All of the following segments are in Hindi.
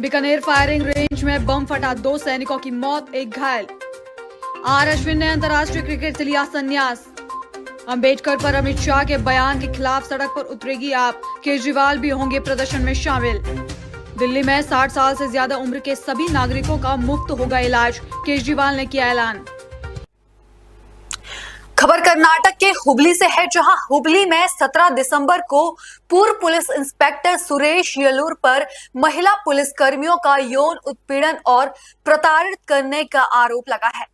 बीकानेर फायरिंग रेंज में बम फटा, 2 सैनिकों की मौत, 1 घायल। आर अश्विन ने अंतर्राष्ट्रीय क्रिकेट से लिया संन्यास। अंबेडकर पर अमित शाह के बयान के खिलाफ सड़क पर उतरेगी आप, केजरीवाल भी होंगे प्रदर्शन में शामिल। दिल्ली में 60 साल से ज्यादा उम्र के सभी नागरिकों का मुफ्त होगा इलाज, केजरीवाल ने किया ऐलान। खबर कर्नाटक के हुबली से है, जहां हुबली में 17 दिसंबर को पूर्व पुलिस इंस्पेक्टर सुरेश येलूर पर महिला पुलिसकर्मियों का यौन उत्पीड़न और प्रताड़ित करने का आरोप लगा है।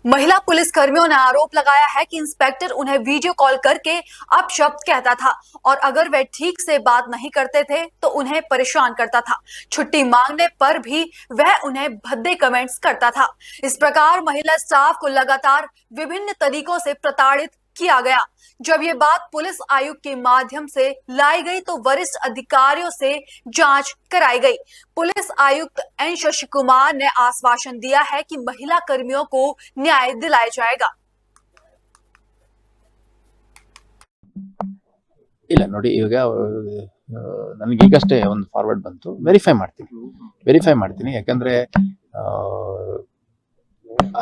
महिला पुलिसकर्मियों ने आरोप लगाया है कि इंस्पेक्टर उन्हें वीडियो कॉल करके अपशब्द कहता था और अगर वे ठीक से बात नहीं करते थे तो उन्हें परेशान करता था। छुट्टी मांगने पर भी वह उन्हें भद्दे कमेंट्स करता था। इस प्रकार महिला स्टाफ को लगातार विभिन्न तरीकों से प्रताड़ित किया गया। जब ये बात पुलिस आयुक्त के माध्यम से लाई गई तो वरिष्ठ अधिकारियों से जांच कराई गई। पुलिस आयुक्त एन शशि कुमार ने आश्वासन दिया है कि महिला कर्मियों को न्याय दिलाया जाएगा। ಇಲ್ಲ ನೋಡಿ, ಈಗ ನನಗೆ ಈಗಷ್ಟೇ ಒಂದು ಫಾರ್ವರ್ಡ್ ಬಂತು, ವೆರಿಫೈ ಮಾಡ್ತೀನಿ ಯಾಕಂದ್ರೆ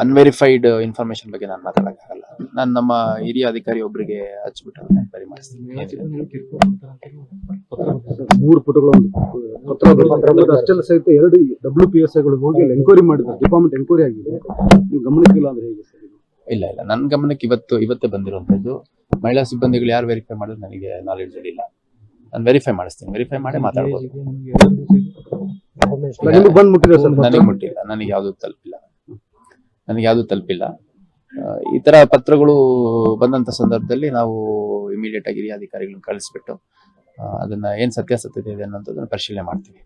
ಅನ್ವೆರಿಫೈಡ್ ಇನ್ಫಾರ್ಮೇಶನ್ ಬಗ್ಗೆ ನಾನು ಮಾತಾಡಕ್ಕಾಗಲ್ಲ. ನಾನು ನಮ್ಮ ಹಿರಿಯ ಅಧಿಕಾರಿ ಒಬ್ಬರಿಗೆ ಹಚ್ಬಿಟ್ಟು ಎನ್ಕ್ವೈರಿ ಮಾಡಿಸ್ತೀನಿ. 3 ಪುಟಗಳು ಅಷ್ಟೆಲ್ಲ ಸಹಿತ 2 WPSIಗಳು ಹೋಗಿ ಎನ್ಕ್ವೈರಿ ಮಾಡಿದ್ದಾರೆ. ಡಿಪಾರ್ಟ್ಮೆಂಟ್ ಎನ್ಕ್ವೈರಿ ಆಗಿದೆ, ನೀವು ಗಮನಿಸಿಲ್ಲ ಅಂದ್ರೆ ಹೇಗೆ ಸರ್? ಇಲ್ಲ ನನ್ನ ಗಮನಕ್ಕೆ ಇವತ್ತೇ ಬಂದಿರುವಂತದ್ದು. ಮಹಿಳಾ ಸಿಬ್ಬಂದಿಗಳು ಯಾರು ವೆರಿಫೈ ಮಾಡಿದ್ರು ನನಗೆ ನಾಲೆಡ್ಜ್ ಇಲ್ಲ. ನಾನು ವೆರಿಫೈ ಮಾಡಿಸ್ತೀನಿ, ವೆರಿಫೈ ಮಾಡಿ ಮಾತಾಡ್ಬೋದು. ನನಗೆ ಮುಟ್ಟಿಲ್ಲ, ನನಗೆ ಯಾವ್ದು ತಲುಪಿಲ್ಲ. ಈ ತರ ಪತ್ರಗಳು ಬಂದಂತ ಸಂದರ್ಭದಲ್ಲಿ ನಾವು ಇಮಿಡಿಯೇಟ್ ಆಗಿ ಹಿರಿಯ ಅಧಿಕಾರಿಗಳನ್ನ ಕಳಿಸ್ಬಿಟ್ಟು ಅದನ್ನ ಏನ್ ಸತ್ಯಾಸತ್ಯತೆ ಇದೆ ಅನ್ನೋದನ್ನ ಪರಿಶೀಲನೆ ಮಾಡ್ತೀವಿ.